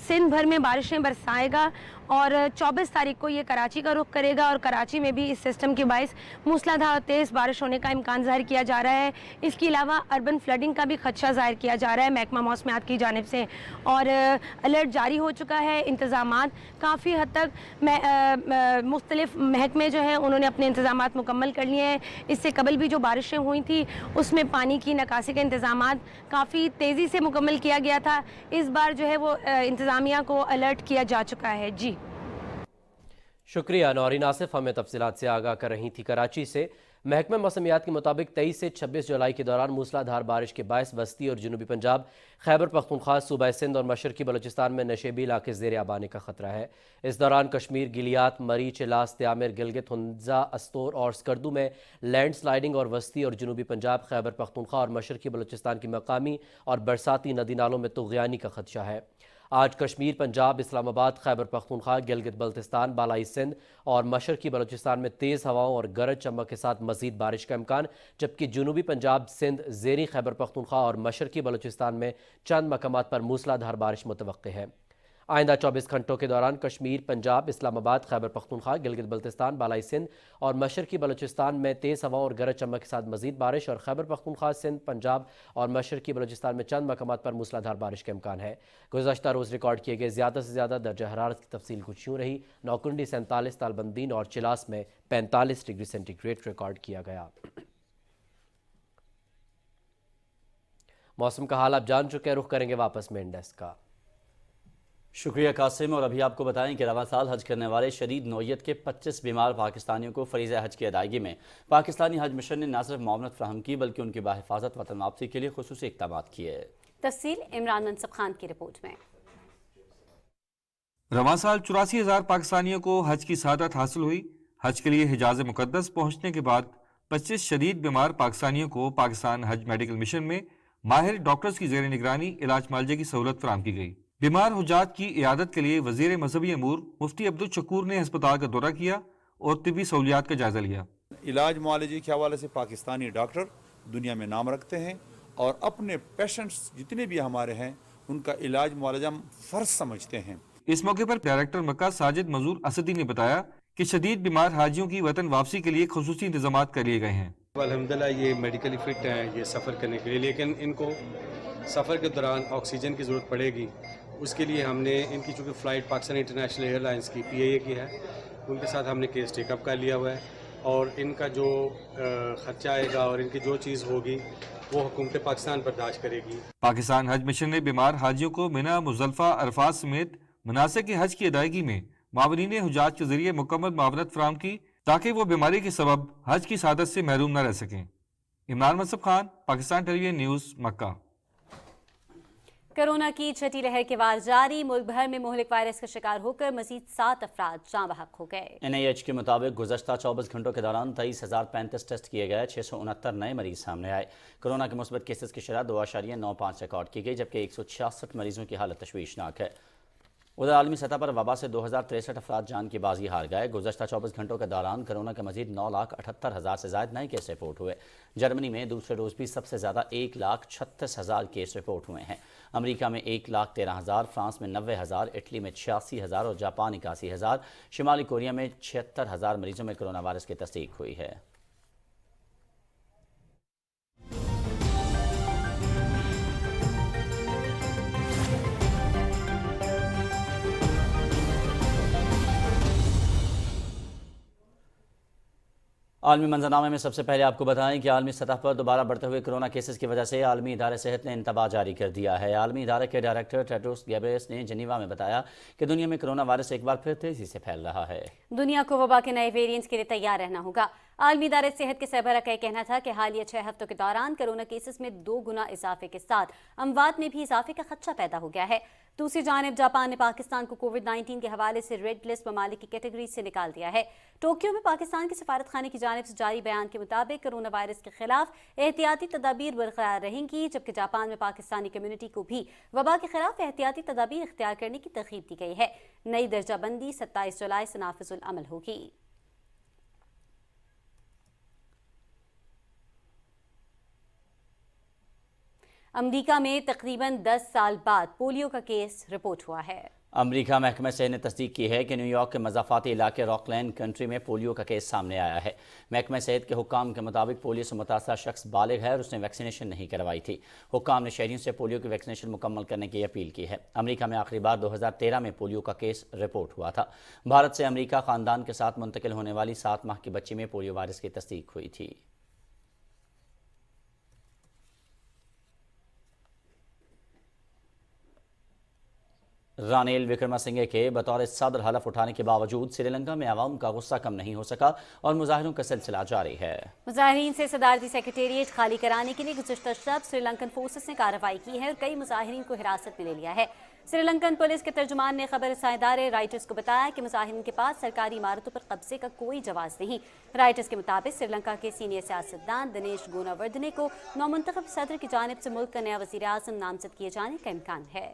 Speaker 16: سندھ بھر میں بارشیں برسائے گا، اور 24 تاریخ کو یہ کراچی کا رخ کرے گا، اور کراچی میں بھی اس سسٹم کے باعث موسلادھار تیز بارش ہونے کا امکان ظاہر کیا جا رہا ہے۔ اس کے علاوہ اربن فلڈنگ کا بھی خدشہ ظاہر کیا جا رہا ہے محکمہ موسمیات کی جانب سے، اور الرٹ جاری ہو چکا ہے۔ انتظامات کافی حد تک مختلف محکمے جو ہیں انہوں نے اپنے انتظامات مکمل کر لیے ہیں۔ اس سے قبل بھی جو بارشیں ہوئی تھیں اس میں پانی کی نکاسی کے انتظامات کافی تیزی سے مکمل کیا گیا تھا۔ اس بار جو ہے وہ انتظامیہ کو الرٹ کیا جا چکا ہے۔ جی
Speaker 12: شکریہ نورین آصف، ہمیں تفصیلات سے آگاہ کر رہی تھی کراچی سے۔ محکمہ موسمیات کے مطابق 23 سے 26 جولائی کے دوران موسلادھار بارش کے باعث وسطی اور جنوبی پنجاب، خیبر پختونخوا، صوبہ سندھ اور مشرقی بلوچستان میں نشیبی علاقے زیر آب آنے کا خطرہ ہے۔ اس دوران کشمیر، گلیات، مری، چلاس، تیامر، گلگت، ہنزا، استور اور سکردو میں لینڈ سلائیڈنگ اور وسطی اور جنوبی پنجاب، خیبر پختونخوا اور مشرقی بلوچستان کی مقامی اور برساتی ندی نالوں میں طغیانی کا خدشہ ہے۔ آج کشمیر، پنجاب، اسلام آباد، خیبر پختونخوا، گلگت بلتستان، بالائی سندھ اور مشرقی بلوچستان میں تیز ہواؤں اور گرج چمک کے ساتھ مزید بارش کا امکان، جبکہ جنوبی پنجاب، سندھ، زیریں خیبر پختونخوا اور مشرقی بلوچستان میں چند مقامات پر موسلادھار بارش متوقع ہے۔ آئندہ 24 گھنٹوں کے دوران کشمیر، پنجاب، اسلام آباد، خیبر پختونخوا، گلگت بلتستان، بالائی سندھ اور مشرقی بلوچستان میں تیز ہواؤں اور گرج چمک کے ساتھ مزید بارش اور خیبر پختونخوا، سندھ، پنجاب اور مشرقی بلوچستان میں چند مقامات پر موسلادھار بارش کا امکان ہے۔ گزشتہ روز ریکارڈ کیے گئے زیادہ سے زیادہ درجہ حرارت کی تفصیل کچھ یوں رہی: نوکنڈی 47، تالبندین اور چلاس میں 45 ڈگری سینٹی گریڈ ریکارڈ کیا گیا۔ موسم کا حال آپ جان چکے ہیں، رخ کریں گے واپس مین ڈیسک کا۔
Speaker 1: شکریہ قاسم۔ اور ابھی آپ کو بتائیں کہ رواں سال حج کرنے والے شدید نوعیت کے 25 بیمار پاکستانیوں کو فریضہ حج کی ادائیگی میں پاکستانی حج مشن نے نہ صرف معاونت فراہم کی بلکہ ان کی بحفاظت وطن واپسی کے لیے خصوصی اقدامات کیے۔
Speaker 2: تفصیل عمران منصب خان کی رپورٹ میں۔
Speaker 17: رواں سال 84,000 پاکستانیوں کو حج کی سعادت حاصل ہوئی۔ حج کے لیے حجاز مقدس پہنچنے کے بعد 25 شدید بیمار پاکستانیوں کو پاکستان حج میڈیکل مشن میں ماہر ڈاکٹرز کی زیر نگرانی علاج معالجے کی سہولت فراہم کی گئی۔ بیمار حجاج کی عیادت کے لیے وزیر مذہبی امور مفتی عبدالشکور نے ہسپتال کا دورہ کیا اور طبی سہولیات کا جائزہ لیا۔
Speaker 18: علاج معالجے کے حوالے سے پاکستانی ڈاکٹر دنیا میں نام رکھتے ہیں اور اپنے پیشنٹس جتنے بھی ہمارے ہیں ان کا علاج معالجہ فرض سمجھتے ہیں۔
Speaker 17: اس موقع پر ڈائریکٹر مکہ ساجد مزور اسدی نے بتایا کہ شدید بیمار حاجیوں کی وطن واپسی کے لیے خصوصی انتظامات کر لیے گئے ہیں۔
Speaker 19: الحمدللہ یہ میڈیکلی فٹ ہیں یہ سفر کرنے کے لیے، لیکن ان کو سفر کے دوران آکسیجن کی ضرورت پڑے گی۔ اس کے لیے ہم نے ان کی چونکہ flight Pakistan international air lines کی PIA کی ہے، ان کے ساتھ ہم نے کیس ٹیک اپ کر لیا ہوا ہے اور ان کا جو خرچہ آئے گا اور ان کی جو چیز ہوگی وہ حکومت پاکستان برداشت کرے گی۔
Speaker 17: پاکستان حج مشن نے بیمار حاجیوں کو منی، مزدلفہ، عرفات سمیت مناسک حج کی ادائیگی میں معاونین حجاج کے ذریعے مکمل معاونت فراہم کی تاکہ وہ بیماری کے سبب حج کی سعادت سے محروم نہ رہ سکیں۔ عمران منصب خان، پاکستان ٹیلی ویژن نیوز، مکہ۔
Speaker 2: کورونا کی چھٹی لہر کے بعد جاری ملک بھر میں مہلک وائرس کا شکار ہو کر مزید 7 افراد جاں بحق ہو گئے۔
Speaker 1: NIH کے مطابق گزشتہ 24 گھنٹوں کے دوران 23,035 ٹیسٹ کیے گئے، 669 نئے مریض سامنے آئے۔ کورونا کے مثبت کیسز کی شرح 2.95 ریکارڈ کی گئی، جبکہ 166 مریضوں کی حالت تشویشناک ہے۔ ادھر عالمی سطح پر وبا سے 2063 افراد جان کی بازی ہار گئے۔ گزشتہ 24 گھنٹوں کے دوران کورونا کے مزید 9,78,000 سے زائد نئے کیس رپورٹ ہوئے۔ جرمنی میں دوسرے روز بھی سب سے زیادہ 1,36,000 کیس رپورٹ ہوئے ہیں۔ امریکہ میں 1,13,000، فرانس میں 90,000، اٹلی میں 86,000 اور جاپان 81,000۔ شمالی کوریا میں 76,000 مریضوں میں کورونا وائرس کی تصدیق ہوئی ہے۔ عالمی منظرنامے میں سب سے پہلے آپ کو بتائیں کہ عالمی سطح پر دوبارہ بڑھتے ہوئے کورونا کیسز کی وجہ سے عالمی ادارہ صحت نے انتباہ جاری کر دیا ہے۔ عالمی ادارے کے ڈائریکٹر ٹیڈروس گیبریس نے جنیوا میں بتایا کہ دنیا میں کورونا وائرس ایک بار پھر تیزی سے پھیل رہا ہے۔
Speaker 2: دنیا کو وبا کے نئے ویرینٹس کے لیے تیار رہنا ہوگا۔ عالمی ادارے صحت کے سربراہ کا کہنا تھا کہ حالیہ 6 ہفتوں کے دوران کورونا کیسز میں 2 گنا اضافے کے ساتھ اموات میں بھی اضافے کا خدشہ پیدا ہو گیا ہے۔ دوسری جانب جاپان نے پاکستان کو کووڈ-19 کے حوالے سے ریڈ لسٹ ممالک کی کیٹیگری سے نکال دیا ہے۔ ٹوکیو میں پاکستان کے سفارت خانے کی جانب سے جاری بیان کے مطابق کورونا وائرس کے خلاف احتیاطی تدابیر برقرار رہیں گی، جبکہ جاپان میں پاکستانی کمیونٹی کو بھی وبا کے خلاف احتیاطی تدابیر اختیار کرنے کی ترغیب دی گئی ہے۔ نئی درجہ بندی 27 جولائی سے نافذ العمل ہوگی۔ امریکہ میں تقریباً 10 سال بعد پولیو کا کیس رپورٹ ہوا ہے۔
Speaker 1: امریکہ محکمہ صحت نے تصدیق کی ہے کہ نیو یارک کے مضافاتی علاقے راک لینڈ کنٹری میں پولیو کا کیس سامنے آیا ہے۔ محکمہ صحت کے حکام کے مطابق پولیو سے متاثرہ شخص بالغ ہے اور اس نے ویکسینیشن نہیں کروائی تھی۔ حکام نے شہریوں سے پولیو کی ویکسینیشن مکمل کرنے کی اپیل کی ہے۔ امریکہ میں آخری بار 2013 میں پولیو کا کیس رپورٹ ہوا تھا۔ بھارت سے امریکہ خاندان کے ساتھ منتقل ہونے والی 7 ماہ کی بچی میں پولیو وائرس کی تصدیق ہوئی تھی۔ رانیل وکرمسنگھے کے بطور صدر حلف اٹھانے کے باوجود سری لنکا میں عوام کا غصہ کم نہیں ہو سکا اور مظاہروں کا سلسلہ جاری ہے۔
Speaker 2: مظاہرین سے صدارتی سیکریٹریٹ خالی کرانے کے لیے گزشتہ شب سری لنکن فورسز نے کارروائی کی ہے اور کئی مظاہرین کو حراست میں لے لیا ہے۔ سری لنکن پولیس کے ترجمان نے خبر رساں ادارے رائٹرز کو بتایا کہ مظاہرین کے پاس سرکاری عمارتوں پر قبضے کا کوئی جواز نہیں۔ رائٹرز کے مطابق سری لنکا کے سینئر سیاستدان دنیش گوناوردھنے کو نومنتخب صدر کی جانب سے ملک کا نیا وزیر اعظم نامزد کیے جانے کا امکان ہے۔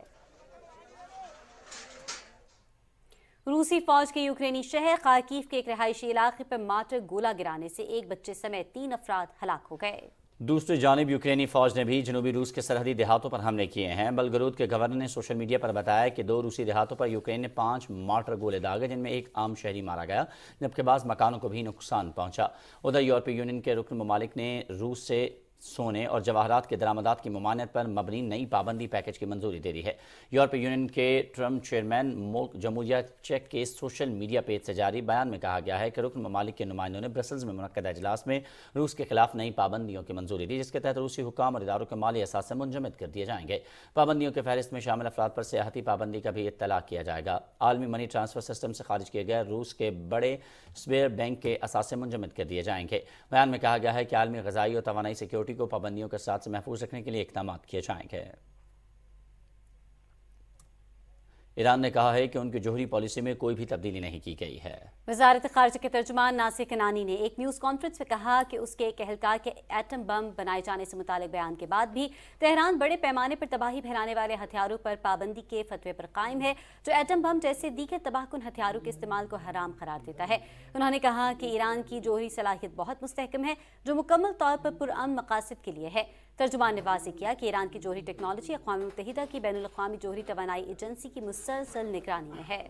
Speaker 2: روسی فوج کے یوکرینی شہر خارکیو کے ایک رہائشی علاقے پر مارٹر گولہ گرانے سے ایک بچے سمیت 3 افراد ہلاک ہو گئے۔
Speaker 1: دوسری جانب یوکرینی فوج نے بھی جنوبی روس کے سرحدی دیہاتوں پر حملے کیے ہیں۔ بلگرود کے گورنر نے سوشل میڈیا پر بتایا کہ 2 روسی دیہاتوں پر یوکرین نے 5 مارٹر گولے داغے جن میں ایک عام شہری مارا گیا جبکہ بعض مکانوں کو بھی نقصان پہنچا۔ ادھر یورپی یونین کے رکن ممالک نے روس سے سونے اور جواہرات کے درآمدات کی ممانعت پر مبنی نئی پابندی پیکج کی منظوری دے دی ہے۔ یورپی یونین کے ٹرمپ چیئرمین ملک جمہوریہ چیک کے سوشل میڈیا پیج سے جاری بیان میں کہا گیا ہے کہ رکن ممالک کے نمائندوں نے برسلز میں منعقدہ اجلاس میں روس کے خلاف نئی پابندیوں کی منظوری دی جس کے تحت روسی حکام اور اداروں کے مالی اثاثے منجمد کر دیے جائیں گے۔ پابندیوں کے فہرست میں شامل افراد پر سیاحتی پابندی کا بھی اطلاع کیا جائے گا۔ عالمی منی ٹرانسفر سسٹم سے خارج کیے گئے روس کے بڑے سویر بینک کے اثاثے منجمد کر دیے جائیں گے۔ بیان میں کہا گیا ہے کہ عالمی غذائی اور توانائی سیکیورٹی کو پابندیوں کے ساتھ سے محفوظ رکھنے کے لیے اقدامات کیے جائیں گے۔ ایران نے کہا ہے کہ ان کی جوہری پالیسی میں کوئی بھی تبدیلی نہیں کی گئی ہے۔
Speaker 2: وزارت خارجہ کے ترجمان ناصر کنانی نے ایک نیوز کانفرنس میں کہا کہ اس کے ایک اہلکار کے ایٹم بم بنائے جانے سے متعلق بیان کے بعد بھی تہران بڑے پیمانے پر تباہی پھیلانے والے ہتھیاروں پر پابندی کے فتوے پر قائم ہے جو ایٹم بم جیسے دیگر تباہ کن ہتھیاروں کے استعمال کو حرام قرار دیتا ہے۔ انہوں نے کہا کہ ایران کی جوہری صلاحیت بہت مستحکم ہے جو مکمل طور پر پرامن مقاصد کے لیے ہے۔ ترجمان نے واضح کیا کہ ایران کی جوہری ٹیکنالوجی اقوام متحدہ کی بین الاقوامی جوہری توانائی ایجنسی کی مسلسل نگرانی میں ہے۔